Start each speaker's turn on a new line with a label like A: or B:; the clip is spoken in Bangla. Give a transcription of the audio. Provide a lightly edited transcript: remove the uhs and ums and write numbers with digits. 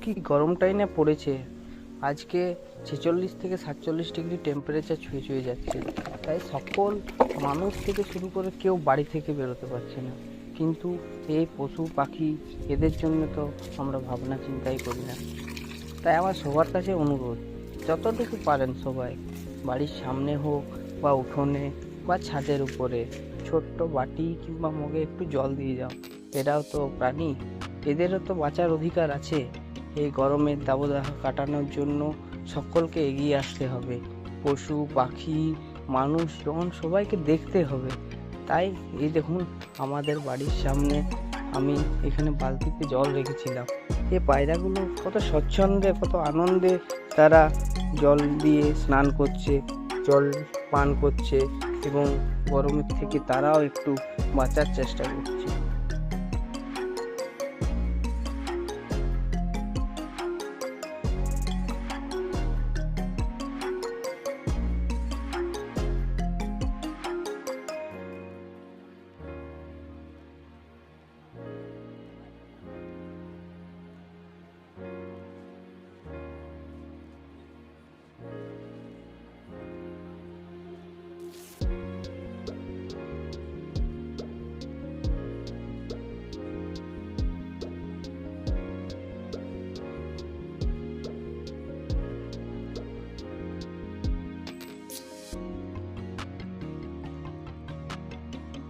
A: কি গরমটাই না পড়েছে আজকে। 46 থেকে 47 ডিগ্রি টেম্পারেচার ছুঁয়ে ছুঁয়ে যাচ্ছে। তাই সকল মানুষ থেকে শুরু করে কেউ বাড়ি থেকে বেরোতে পারছে না। কিন্তু এই পশু পাখি এদের জন্য তো আমরা ভাবনা চিন্তাই করি না। তাই আমার সবার কাছে অনুরোধ, যতটুকু পারেন সবাই বাড়ির সামনে হোক বা উঠোনে বা ছাদের উপরে ছোট্ট বাটি কিংবা মগে একটু জল দিয়ে যাও। এরাও তো প্রাণী, এদেরও তো বাঁচার অধিকার আছে। এই গরমের দাবদাহ কাটানোর জন্য সকলকে এগিয়ে আসতে হবে। পশু পাখি মানুষজন সবাইকে দেখতে হবে। তাই এই দেখুন, আমাদের বাড়ির সামনে আমি এখানে বালতিতে জল রেখেছিলাম। এই পায়রাগুলো কত স্বচ্ছন্দে কত আনন্দে তারা জল দিয়ে স্নান করছে, জল পান করছে এবং গরমের থেকে তারাও একটু বাঁচার চেষ্টা করছে।